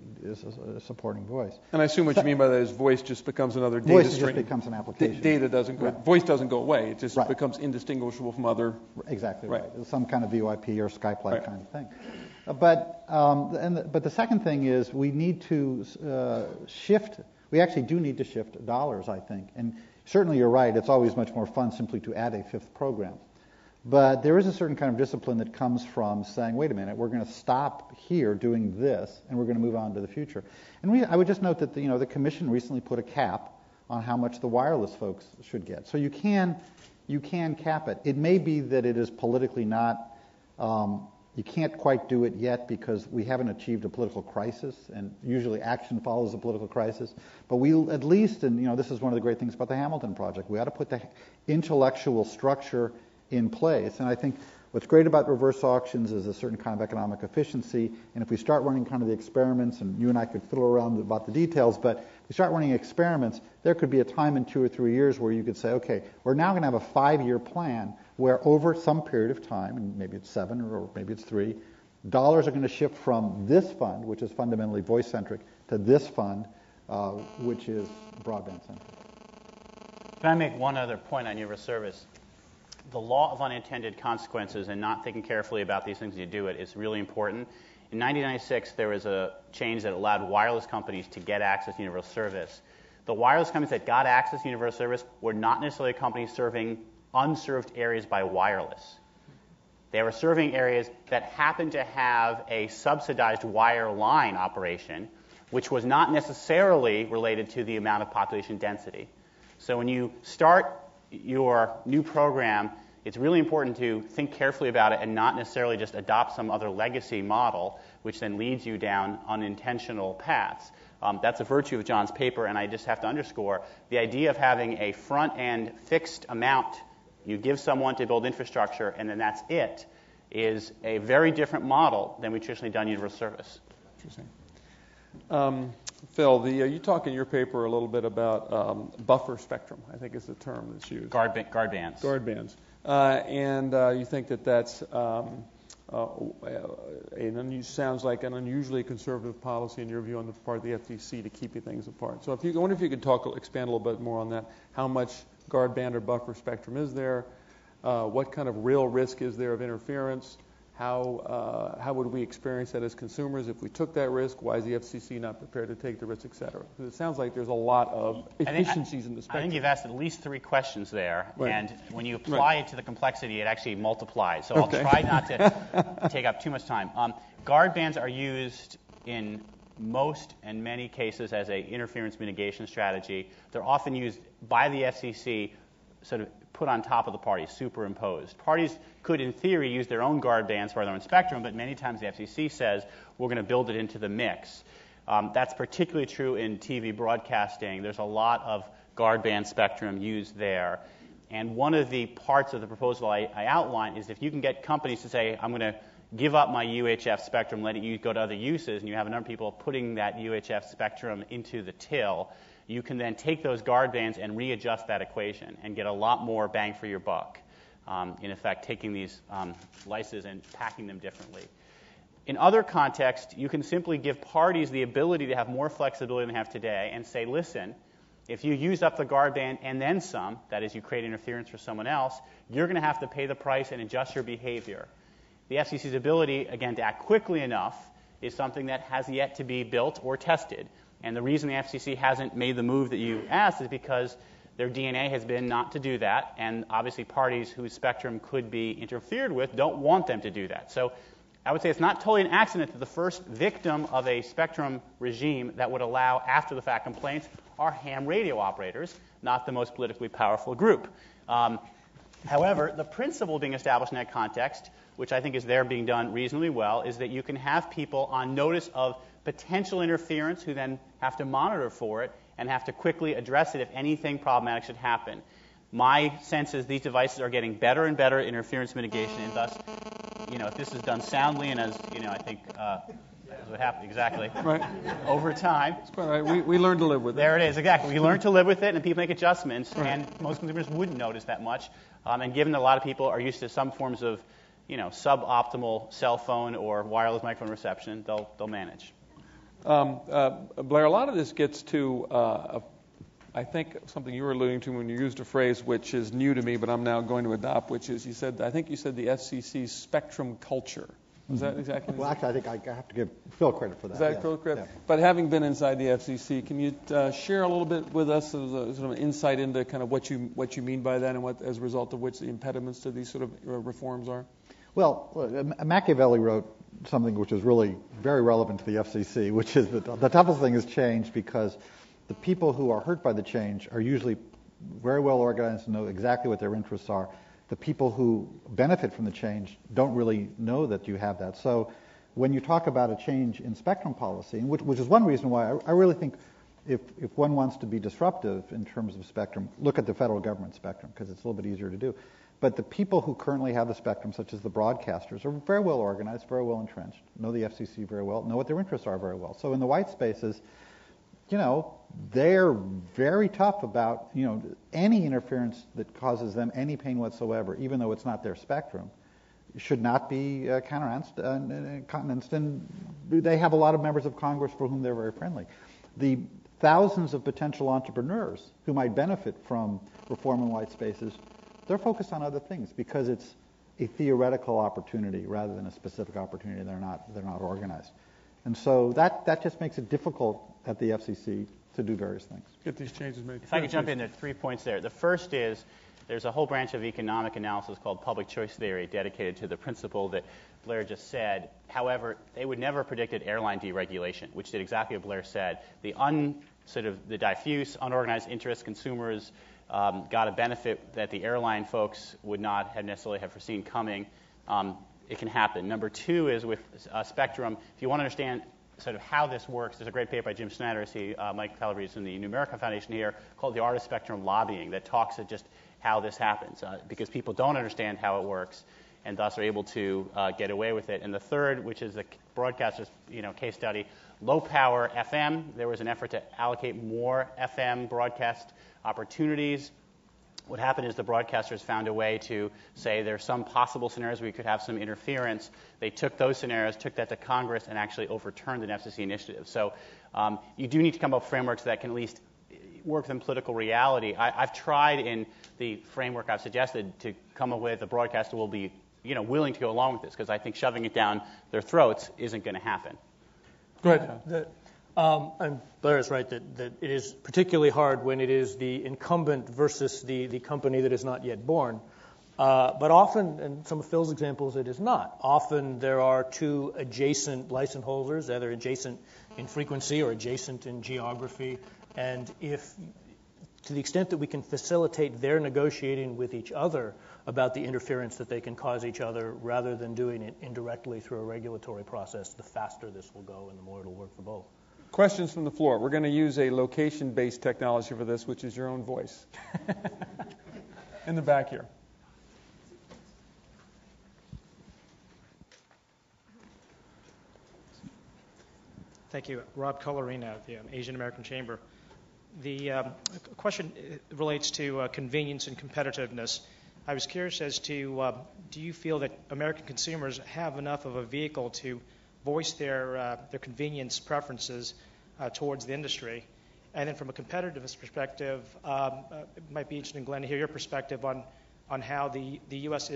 supporting voice. And I assume what you mean by that is voice just becomes another data stream. Voice just becomes an application. Data doesn't go. Right. Voice doesn't go away. It just becomes indistinguishable from other. Exactly right. Some kind of VoIP or Skype-like kind of thing. But the second thing is we need to shift. We actually do need to shift dollars, I think. And certainly you're right. It's always much more fun simply to add a 5th program. But there is a certain kind of discipline that comes from saying, wait a minute, we're going to stop here doing this, and we're going to move on to the future. And I would just note that the Commission recently put a cap on how much the wireless folks should get. So you can cap it. It may be that it is politically not. You can't quite do it yet because we haven't achieved a political crisis, and usually action follows a political crisis. But we at least, and this is one of the great things about the Hamilton Project, we ought to put the intellectual structure in place. And I think what's great about reverse auctions is a certain kind of economic efficiency. And if we start running kind of the experiments, and you and I could fiddle around about the details, but if we start running experiments, there could be a time in 2 or 3 years where you could say, okay, we're now going to have a 5-year plan where over some period of time, and maybe it's 7 or maybe it's 3, dollars are going to shift from this fund, which is fundamentally voice-centric, to this fund, which is broadband-centric. Can I make one other point on universal service? The law of unintended consequences and not thinking carefully about these things as you do it is really important. In 1996, there was a change that allowed wireless companies to get access to universal service. The wireless companies that got access to universal service were not necessarily companies serving unserved areas by wireless. They were serving areas that happened to have a subsidized wireline operation, which was not necessarily related to the amount of population density. So when you start your new program, it's really important to think carefully about it and not necessarily just adopt some other legacy model, which then leads you down unintentional paths. That's a virtue of John's paper, and I just have to underscore the idea of having a front-end fixed amount you give someone to build infrastructure, and then that's it, is a very different model than we've traditionally done universal service. Interesting. Phil, you talk in your paper a little bit about buffer spectrum, I think is the term that's used. Guard bands. Guard bands. And you think that that's sounds like an unusually conservative policy in your view on the part of the FCC to keep things apart. So I wonder if you could expand a little bit more on that. How much guard band or buffer spectrum is there? What kind of real risk is there of interference? How would we experience that as consumers if we took that risk? Why is the FCC not prepared to take the risk, et cetera? Because it sounds like there's a lot of efficiencies in the spectrum. I think you've asked at least 3 questions there, right. And when you apply it to the complexity, it actually multiplies. So I'll try not to take up too much time. Guard bands are used in most and many cases as an interference mitigation strategy. They're often used by the FCC, sort of put on top of the parties, superimposed. Parties could, in theory, use their own guard bands for their own spectrum, but many times the FCC says, we're going to build it into the mix. That's particularly true in TV broadcasting. There's a lot of guard band spectrum used there. And one of the parts of the proposal I outlined is if you can get companies to say, I'm going to give up my UHF spectrum, let it go to other uses, and you have a number of people putting that UHF spectrum into the till, you can then take those guard bands and readjust that equation and get a lot more bang for your buck. In effect, taking these slices and packing them differently. In other contexts, you can simply give parties the ability to have more flexibility than they have today and say, listen, if you use up the guard band and then some, that is, you create interference for someone else, you're going to have to pay the price and adjust your behavior. The FCC's ability, again, to act quickly enough is something that has yet to be built or tested. And the reason the FCC hasn't made the move that you asked is because their DNA has been not to do that, and obviously parties whose spectrum could be interfered with don't want them to do that. So I would say it's not totally an accident that the first victim of a spectrum regime that would allow after-the-fact complaints are ham radio operators, not the most politically powerful group. However, the principle being established in that context, which I think is there being done reasonably well, is that you can have people on notice of potential interference who then have to monitor for it and have to quickly address it if anything problematic should happen. My sense is these devices are getting better and better at interference mitigation, and thus, if this is done soundly and as, I think that's what happened exactly. Right. Over time. That's quite right. We learn to live with it. There it is, exactly. We learn to live with it, and people make adjustments, right. And most consumers wouldn't notice that much. And given that a lot of people are used to some forms of, suboptimal cell phone or wireless microphone reception, they'll manage. Blair, a lot of this gets to, I think, something you were alluding to when you used a phrase which is new to me, but I'm now going to adopt, which is I think you said the FCC's spectrum culture. Is that exactly? Well, actually, I think I have to give Phil credit for that. Is that Phil credit? Yeah. But having been inside the FCC, can you share a little bit with us as a sort of an insight into kind of what you mean by that and what, as a result of which the impediments to these sort of reforms are? Well, Machiavelli wrote something which is really very relevant to the FCC, which is that the toughest thing is change because the people who are hurt by the change are usually very well organized and know exactly what their interests are. The people who benefit from the change don't really know that you have that. So when you talk about a change in spectrum policy, which is one reason why I really think if one wants to be disruptive in terms of spectrum, look at the federal government spectrum because it's a little bit easier to do. But the people who currently have the spectrum, such as the broadcasters, are very well organized, very well entrenched, know the FCC very well, know what their interests are very well. So in the white spaces, they're very tough about, any interference that causes them any pain whatsoever, even though it's not their spectrum, should not be countenanced. And they have a lot of members of Congress for whom they're very friendly. The thousands of potential entrepreneurs who might benefit from reform in white spaces, they're focused on other things because it's a theoretical opportunity rather than a specific opportunity. They're not organized. And so that just makes it difficult at the FCC to do various things. Get these changes made. If I could jump in, there are 3 points there. The first is there's a whole branch of economic analysis called public choice theory dedicated to the principle that Blair just said. However, they would never have predicted airline deregulation, which did exactly what Blair said. The diffuse, unorganized interest consumers got a benefit that the airline folks would not have necessarily have foreseen coming. It can happen. Number 2 is with spectrum. If you want to understand sort of how this works, there's a great paper by Jim Snyder, Mike Calabrese from the New America Foundation here, called The Art of Spectrum Lobbying, that talks at just how this happens, because people don't understand how it works and thus are able to get away with it. And the third, which is the broadcaster's case study, low power FM. There was an effort to allocate more FM broadcast opportunities. what happened is the broadcasters found a way to say there's some possible scenarios where we could have some interference. They took those scenarios, took that to Congress, and actually overturned an FCC initiative. So you do need to come up with frameworks that can at least work within political reality. I've tried in the framework I've suggested to come up with a broadcaster will be willing to go along with this, because I think shoving it down their throats isn't going to happen. Go ahead. And Blair is right that it is particularly hard when it is the incumbent versus the company that is not yet born. But often, and some of Phil's examples, it is not. Often there are two adjacent license holders, either adjacent in frequency or adjacent in geography. And if, to the extent that we can facilitate their negotiating with each other about the interference that they can cause each other, rather than doing it indirectly through a regulatory process, the faster this will go and the more it'll work for both. Questions from the floor. We're going to use a location-based technology for this, which is your own voice. In the back here. Thank you. Rob Colorina of the Asian American Chamber. The question relates to convenience and competitiveness. I was curious as to, do you feel that American consumers have enough of a vehicle to voice their convenience preferences towards the industry? And then from a competitiveness perspective, it might be interesting, Glenn, to hear your perspective on how the U.S.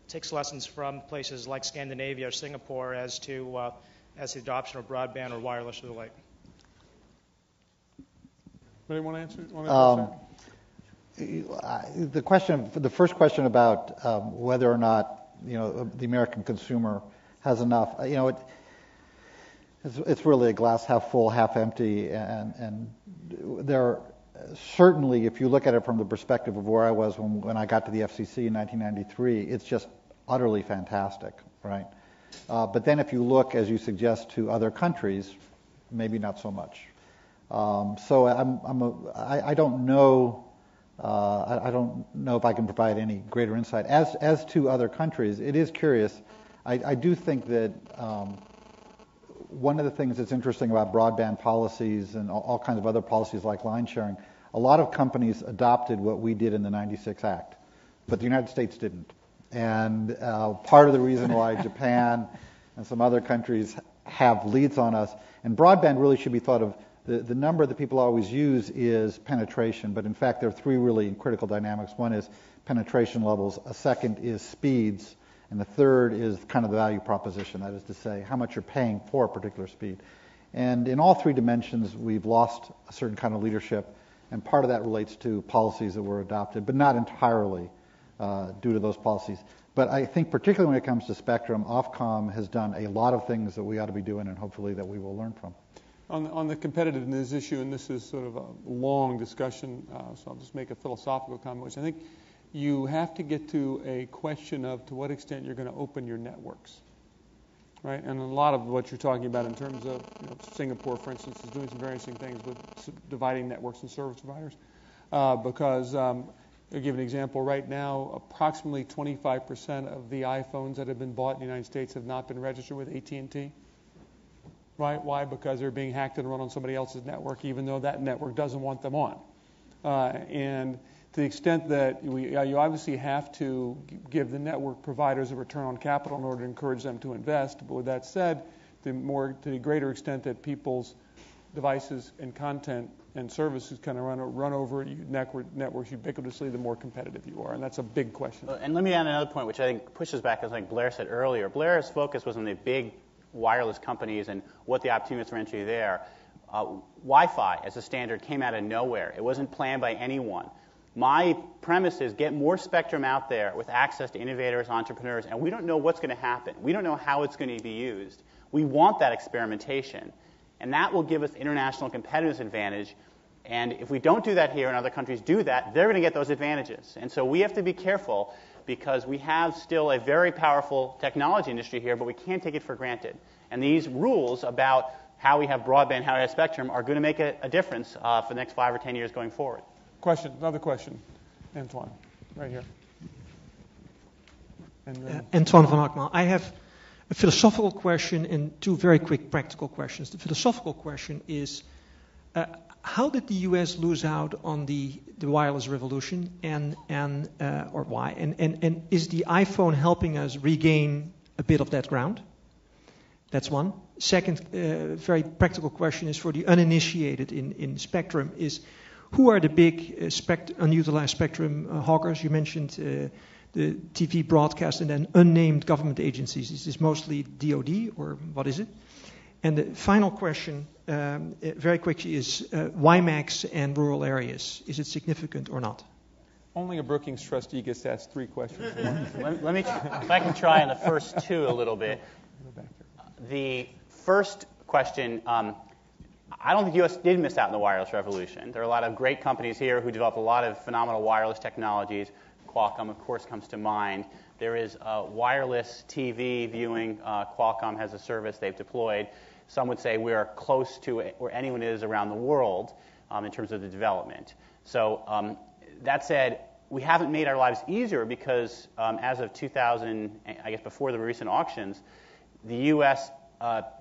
takes lessons from places like Scandinavia or Singapore as to the adoption of broadband or wireless or the like. Anybody want to answer? The first question about whether or not the American consumer has enough, it's really a glass half full, half empty, and there certainly, if you look at it from the perspective of where I was when I got to the FCC in 1993, it's just utterly fantastic, right? But then if you look, as you suggest, to other countries, maybe not so much. So I don't know. I don't know if I can provide any greater insight. As to other countries, it is curious. I do think that one of the things that's interesting about broadband policies and all kinds of other policies like line sharing, a lot of companies adopted what we did in the 96 Act, but the United States didn't. And part of the reason why Japan and some other countries have leads on us, and broadband really should be thought of, the number that people always use is penetration, but in fact there are three really critical dynamics. One is penetration levels, a second is speeds, and the third is kind of the value proposition, that is to say, how much you're paying for a particular speed. And in all three dimensions, we've lost a certain kind of leadership, and part of that relates to policies that were adopted, but not entirely due to those policies. But I think particularly when it comes to spectrum, Ofcom has done a lot of things that we ought to be doing and hopefully that we will learn from. On the competitiveness issue, and this is sort of a long discussion, so I'll just make a philosophical comment, which I think you have to get to a question of to what extent you're going to open your networks, right? And a lot of what you're talking about in terms of Singapore, for instance, is doing some very interesting things with dividing networks and service providers, because I'll give an example. Right now, approximately 25% of the iPhones that have been bought in the United States have not been registered with AT&T. Right? Why? Because they're being hacked and run on somebody else's network, even though that network doesn't want them on. And to the extent that you obviously have to give the network providers a return on capital in order to encourage them to invest. But with that said, to the greater extent that people's devices and content and services kind of run over networks ubiquitously, the more competitive you are. And that's a big question. And let me add another point, which I think pushes back, as like Blair said earlier. Blair's focus was on the big wireless companies and what the opportunities for entry there. Wi-Fi as a standard came out of nowhere. It wasn't planned by anyone. My premise is get more spectrum out there with access to innovators, entrepreneurs, and we don't know what's going to happen. We don't know how it's going to be used. We want that experimentation, and that will give us international competitiveness advantage. And if we don't do that here and other countries do that, they're going to get those advantages. And so we have to be careful, because we have still a very powerful technology industry here, but we can't take it for granted. And these rules about how we have broadband, how we have spectrum, are going to make a difference for the next 5 or 10 years going forward. Another question. Antoine, right here. And then Antoine van Akmal. I have a philosophical question and two very quick practical questions. The philosophical question is, How did the U.S. lose out on the wireless revolution, or why? And is the iPhone helping us regain a bit of that ground? That's one. Second, very practical question is for the uninitiated in spectrum: is who are the big unutilized spectrum hoggers? You mentioned the TV broadcast and then unnamed government agencies. Is this mostly DoD or what is it? And the final question, very quickly, is WiMAX and rural areas. Is it significant or not? Only a Brookings trustee gets to ask 3 questions. Let me, if I can try on the first 2 a little bit. The first question, I don't think the U.S. did miss out in the wireless revolution. There are a lot of great companies here who developed a lot of phenomenal wireless technologies. Qualcomm, of course, comes to mind. There is wireless TV viewing. Qualcomm has a service they've deployed. Some would say we are close to where anyone is around the world in terms of the development. So that said, we haven't made our lives easier because as of 2000, I guess before the recent auctions, the U.S.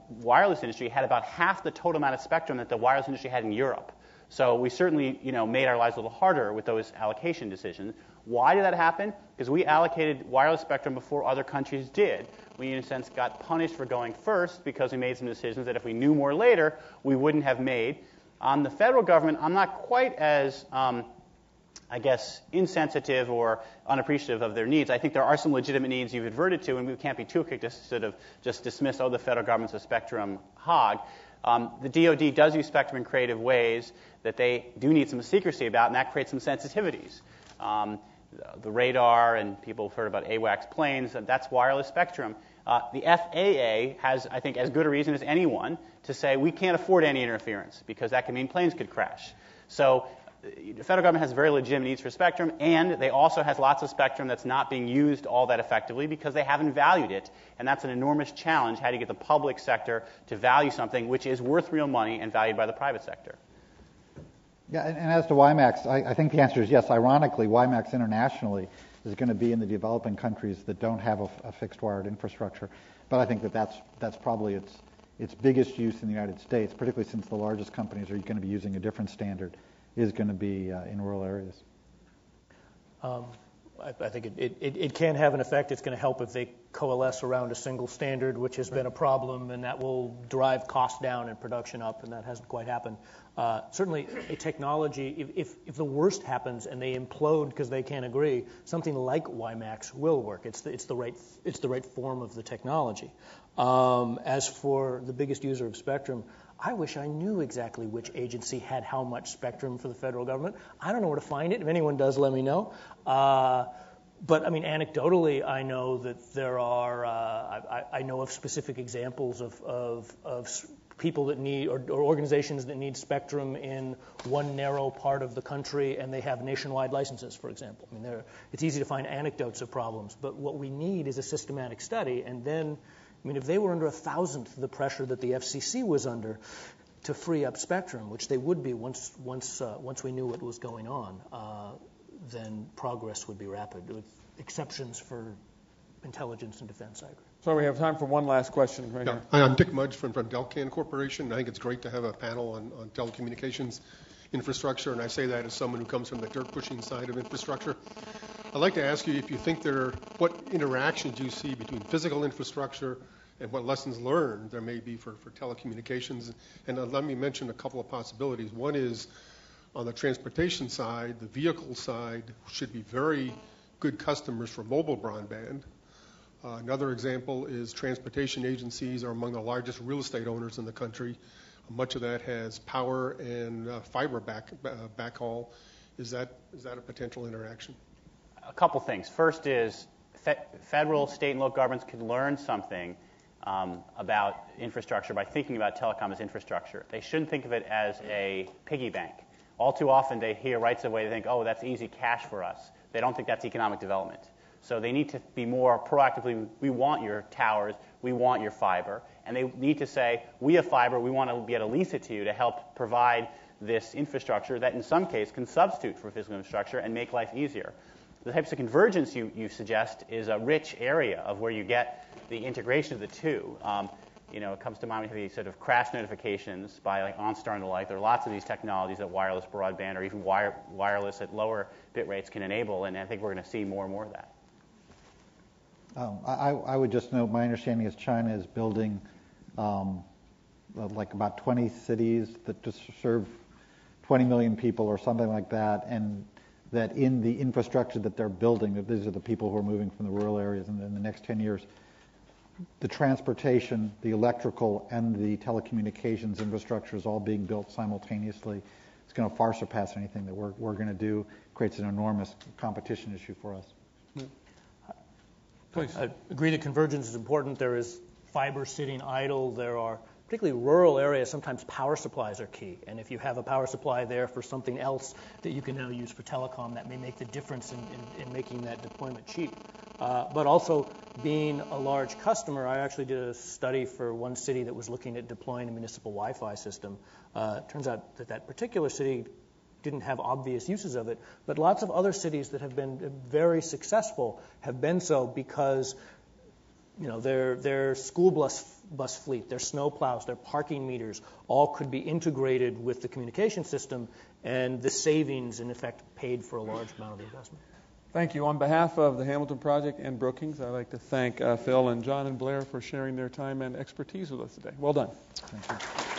Wireless industry had about half the total amount of spectrum that the wireless industry had in Europe. So we certainly, made our lives a little harder with those allocation decisions. Why did that happen? Because we allocated wireless spectrum before other countries did. We, in a sense, got punished for going first because we made some decisions that if we knew more later, we wouldn't have made. On the federal government, I'm not quite as, insensitive or unappreciative of their needs. I think there are some legitimate needs you've adverted to, and we can't be too quick to sort of just dismiss, the federal government's a spectrum hog. The DoD does use spectrum in creative ways that they do need some secrecy about, and that creates some sensitivities. The radar, and people have heard about AWACS planes, that's wireless spectrum. The FAA has, I think, as good a reason as anyone to say we can't afford any interference because that can mean planes could crash. So the federal government has very legitimate needs for spectrum, and they also has lots of spectrum that's not being used all that effectively because they haven't valued it, and that's an enormous challenge. How do you get the public sector to value something which is worth real money and valued by the private sector? Yeah, and as to WiMAX, I think the answer is yes. Ironically, WiMAX internationally is going to be in the developing countries that don't have a fixed wired infrastructure. But I think that's probably its biggest use in the United States, particularly since the largest companies are going to be using a different standard, is going to be in rural areas. I think it can have an effect. It's going to help if they coalesce around a single standard, which has been a problem, and that will drive costs down and production up, and that hasn't quite happened. Certainly, a technology, if the worst happens and they implode because they can't agree, something like WiMAX will work. It's the right form of the technology. As for the biggest user of spectrum, I wish I knew exactly which agency had how much spectrum for the federal government. I don't know where to find it. If anyone does, let me know. But, I mean, anecdotally, I know that there are, I know of specific examples of people that need, or organizations that need spectrum in one narrow part of the country, and they have nationwide licenses, for example. I mean, it's easy to find anecdotes of problems, but what we need is a systematic study, and then, I mean, if they were under 1,000th the pressure that the FCC was under to free up spectrum, which they would be once we knew what was going on, then progress would be rapid, with exceptions for intelligence and defense, I agree. So we have time for one last question right here. Hi, I'm Dick Mudge from Delcan Corporation. I think it's great to have a panel on telecommunications infrastructure, and I say that as someone who comes from the dirt-pushing side of infrastructure. I'd like to ask you if you think what interactions you see between physical infrastructure and what lessons learned there may be for telecommunications. And let me mention a couple of possibilities. One is on the transportation side, the vehicle side should be very good customers for mobile broadband. Another example is transportation agencies are among the largest real estate owners in the country. Much of that has power and fiber backhaul. Is that a potential interaction? A couple things. First is federal, state, and local governments could learn something about infrastructure by thinking about telecom as infrastructure. They shouldn't think of it as a piggy bank. All too often they hear rights of way, they think, oh, that's easy cash for us. They don't think that's economic development. So they need to be more proactively, we want your towers, we want your fiber, and they need to say, we have fiber, we want to be able to lease it to you to help provide this infrastructure that in some case can substitute for physical infrastructure and make life easier. The types of convergence you suggest is a rich area of where you get the integration of the two. It comes to mind with these sort of crash notifications by like OnStar and the like. There are lots of these technologies that wireless broadband or even wireless at lower bit rates can enable, and I think we're going to see more and more of that. I would just note, my understanding is China is building like about 20 cities that just serve 20 million people or something like that, and that in the infrastructure that they're building, that these are the people who are moving from the rural areas, and in the next 10 years, the transportation, the electrical, and the telecommunications infrastructure is all being built simultaneously. It's going to far surpass anything that we're going to do. It creates an enormous competition issue for us. Please. I agree that convergence is important. There is fiber sitting idle. There are, particularly rural areas, sometimes power supplies are key. And if you have a power supply there for something else that you can now use for telecom, that may make the difference in making that deployment cheap. But also, being a large customer, I actually did a study for one city that was looking at deploying a municipal Wi-Fi system. It turns out that that particular city didn't have obvious uses of it, but lots of other cities that have been very successful have been so because their school bus fleet, their snow plows, their parking meters, all could be integrated with the communication system, and the savings, in effect, paid for a large amount of the investment. Thank you. On behalf of the Hamilton Project and Brookings, I'd like to thank Phil and John and Blair for sharing their time and expertise with us today. Well done. Thank you.